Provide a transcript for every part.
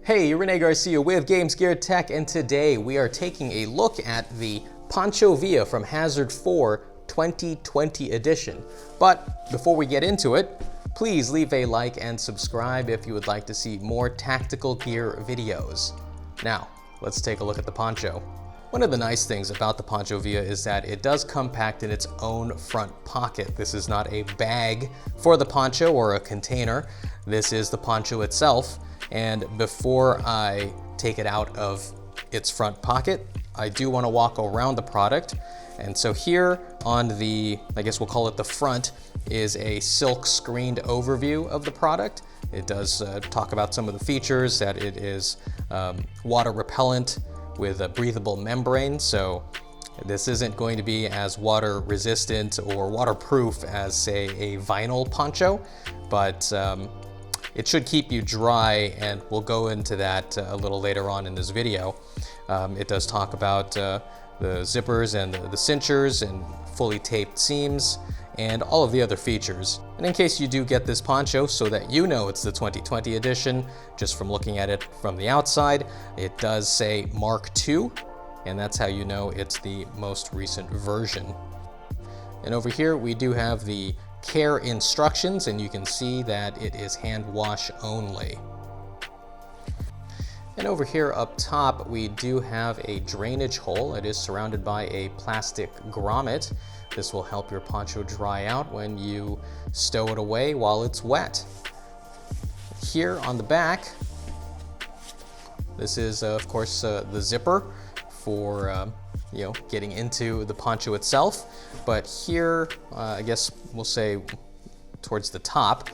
Hey, Rene Garcia with Games Gear Tech, and today we are taking a look at the Poncho Villa from Hazard 4 2020 edition. But before we get into it, please leave a like and subscribe if you would like to see more tactical gear videos. Now, let's take a look at the Poncho. One of the nice things about the Poncho Villa is that it does come packed in its own front pocket. This is not a bag for the poncho or a container. This is the poncho itself. And before I take it out of its front pocket, I do want to walk around the product. And so here on the, I guess we'll call it the front, is a silk screened overview of the product. It does talk about some of the features, that it is water repellent with a breathable membrane. So this isn't going to be as water resistant or waterproof as, say, a vinyl poncho, but it should keep you dry, and we'll go into that a little later on in this video. It does talk about the zippers and the cinchers and fully taped seams and all of the other features. And in case you do get this poncho, so that you know it's the 2020 edition, just from looking at it from the outside, it does say Mark II, and that's how you know it's the most recent version. And over here we do have the care instructions, and you can see that it is hand wash only. And over here up top, we do have a drainage hole. It is surrounded by a plastic grommet. This will help your poncho dry out when you stow it away while it's wet. Here on the back, this is of course the zipper for getting into the poncho itself. But here, I guess we'll say towards the top,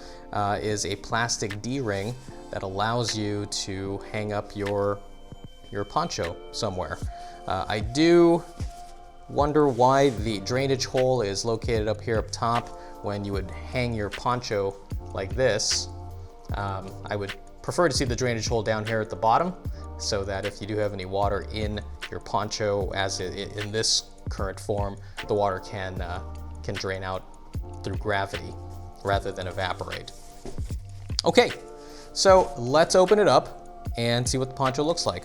is a plastic D-ring that allows you to hang up your poncho somewhere. I do wonder why the drainage hole is located up here up top when you would hang your poncho like this. I would prefer to see the drainage hole down here at the bottom, so that if you do have any water in your poncho as in this current form, the water can drain out through gravity rather than evaporate. Okay, so let's open it up and see what the poncho looks like.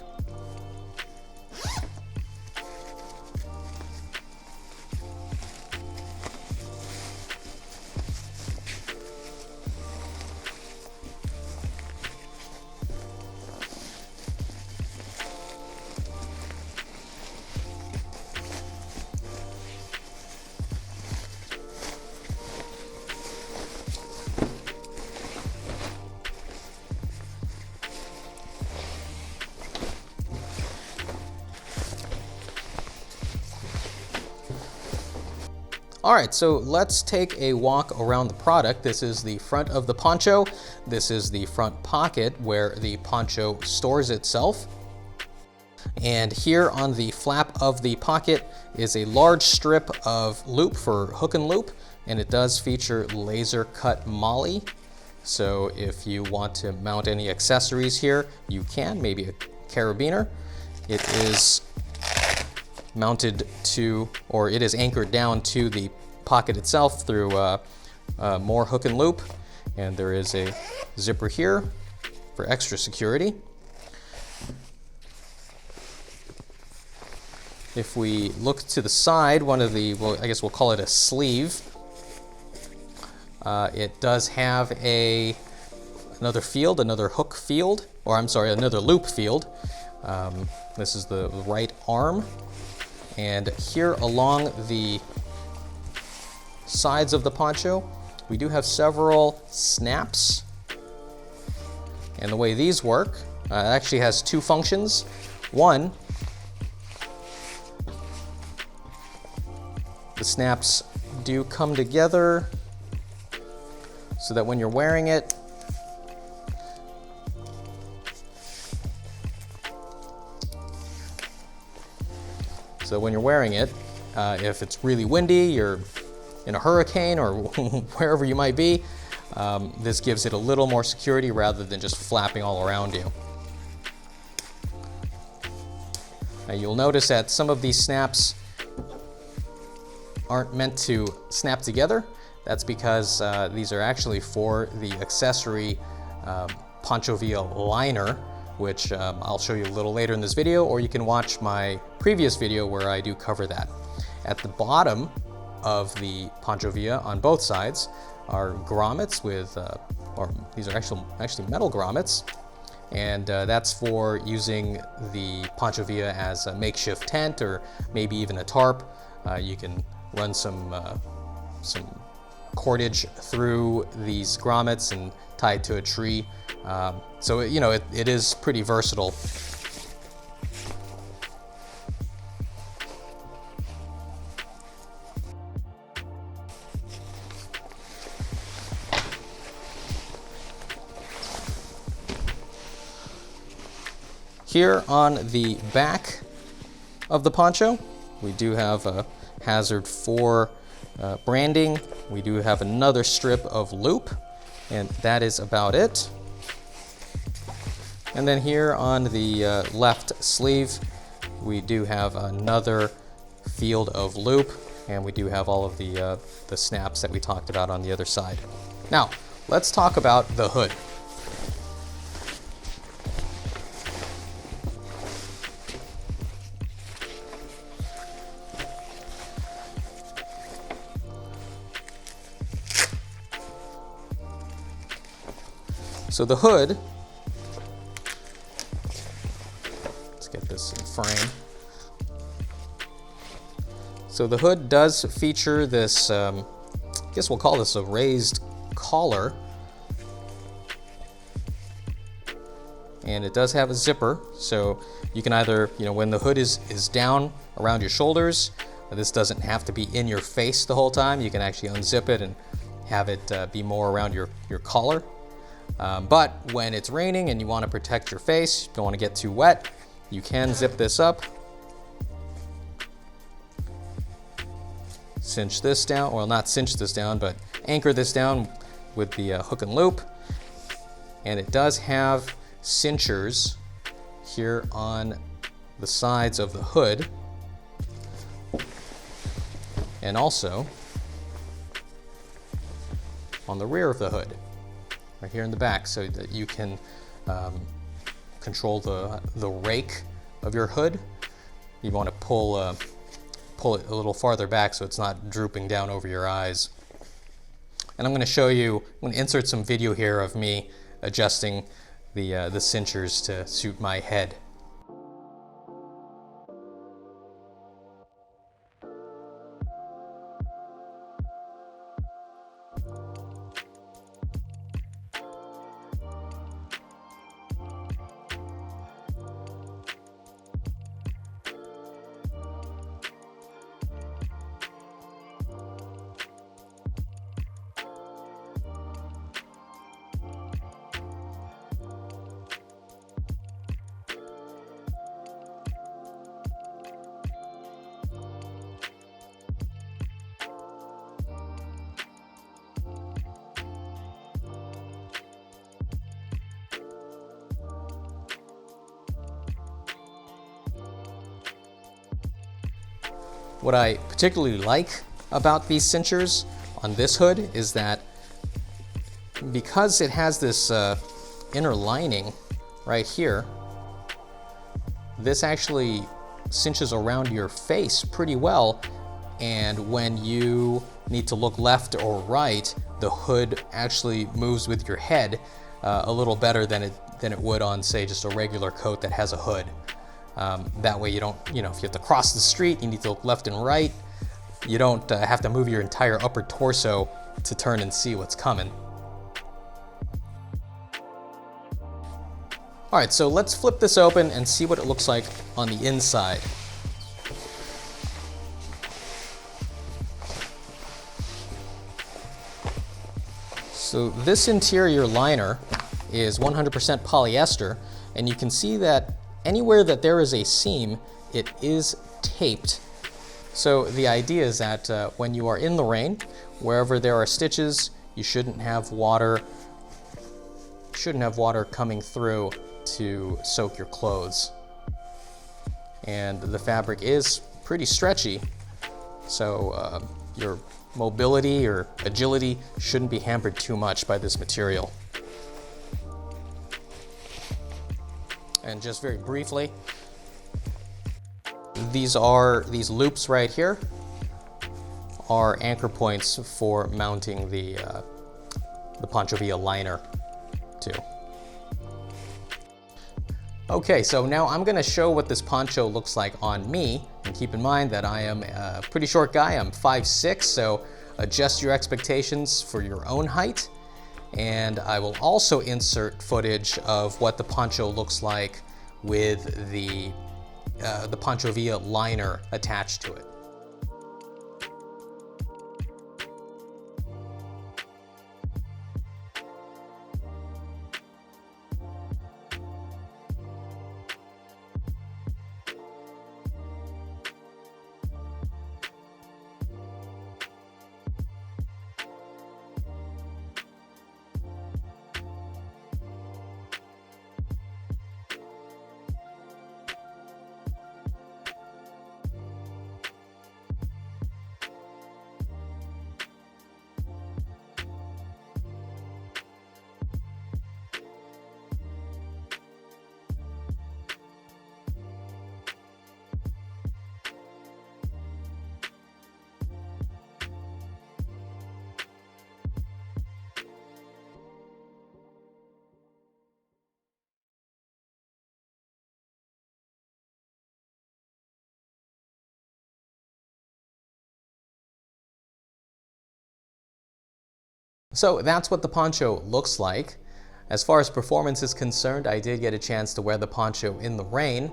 All right, so let's take a walk around the product. This is the front of the poncho. This is the front pocket where the poncho stores itself. And here on the flap of the pocket is a large strip of loop for hook and loop, and it does feature laser cut moly. So if you want to mount any accessories here, you can, maybe a carabiner. It is mounted to, or it is anchored down to the pocket itself through more hook and loop, and there is a zipper here for extra security. If we look to the side, one of the, well, I guess we'll call it a sleeve, it does have another field, another hook field, or I'm sorry, another loop field. This is the right arm. And here along the sides of the poncho, we do have several snaps. And the way these work, it actually has two functions. One, the snaps do come together so that when you're wearing it, if it's really windy, you're in a hurricane or wherever you might be, this gives it a little more security rather than just flapping all around you. Now you'll notice that some of these snaps aren't meant to snap together. That's because these are actually for the accessory Poncho Villa liner. which I'll show you a little later in this video, or you can watch my previous video where I do cover that. At the bottom of the Poncho Villa on both sides are grommets with, or these are actually metal grommets, and that's for using the Poncho Villa as a makeshift tent or maybe even a tarp. You can run some cordage through these grommets and tie it to a tree. So you know, it is pretty versatile. Here on the back of the poncho, we do have a Hazard 4 branding. We do have another strip of loop, and that is about it. And then here on the left sleeve, we do have another field of loop, and we do have all of the snaps that we talked about on the other side. Now, let's talk about the hood. So the hood, let's get this in frame. So the hood does feature this, I guess we'll call this a raised collar. And it does have a zipper, so you can either, you know, when the hood is down around your shoulders, this doesn't have to be in your face the whole time. You can actually unzip it and have it be more around your collar. But when it's raining and you want to protect your face, don't want to get too wet, you can zip this up, cinch this down, well, not cinch this down, but anchor this down with the hook and loop. And it does have cinchers here on the sides of the hood, and also on the rear of the hood, right here in the back, so that you can control the rake of your hood. You want to pull it a little farther back so it's not drooping down over your eyes. And I'm going to show you, I'm going to insert some video here of me adjusting the cinchers to suit my head. What I particularly like about these cinchers on this hood is that because it has this inner lining right here, this actually cinches around your face pretty well, and when you need to look left or right, the hood actually moves with your head a little better than it would on, say, just a regular coat that has a hood. That way you don't, if you have to cross the street, you need to look left and right, you don't have to move your entire upper torso to turn and see what's coming. All right, so let's flip this open and see what it looks like on the inside. So this interior liner is 100% polyester, and you can see that anywhere that there is a seam, it is taped. So the idea is that when you are in the rain, wherever there are stitches, you shouldn't have water coming through to soak your clothes. And the fabric is pretty stretchy, so your mobility or agility shouldn't be hampered too much by this material. And just very briefly, these loops right here are anchor points for mounting the Poncho Villa liner to. Okay, so now I'm gonna show what this poncho looks like on me, and keep in mind that I am a pretty short guy. I'm 5'6", so adjust your expectations for your own height. And I will also insert footage of what the poncho looks like with the Poncho Villa liner attached to it. So that's what the poncho looks like. As far as performance is concerned, I did get a chance to wear the poncho in the rain.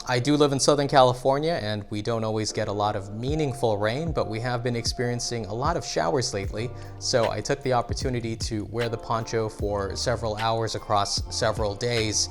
I do live in Southern California, and we don't always get a lot of meaningful rain, but we have been experiencing a lot of showers lately, so I took the opportunity to wear the poncho for several hours across several days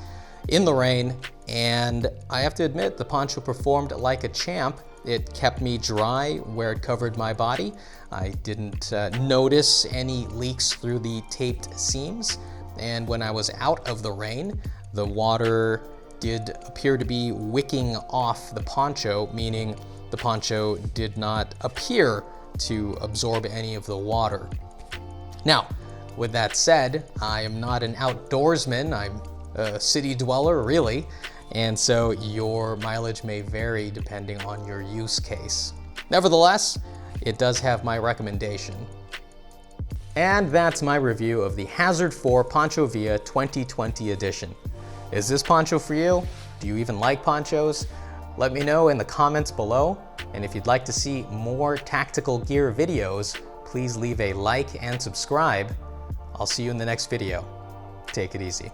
in the rain, and I have to admit, the poncho performed like a champ. It kept me dry where it covered my body. I didn't notice any leaks through the taped seams, and when I was out of the rain, the water did appear to be wicking off the poncho, meaning the poncho did not appear to absorb any of the water. Now, with that said, I am not an outdoorsman. I'm a city dweller, really, and so your mileage may vary depending on your use case. Nevertheless, it does have my recommendation. And that's my review of the Hazard 4 Poncho Villa 2020 edition. Is this poncho for you? Do you even like ponchos? Let me know in the comments below, and if you'd like to see more tactical gear videos, please leave a like and subscribe. I'll see you in the next video. Take it easy.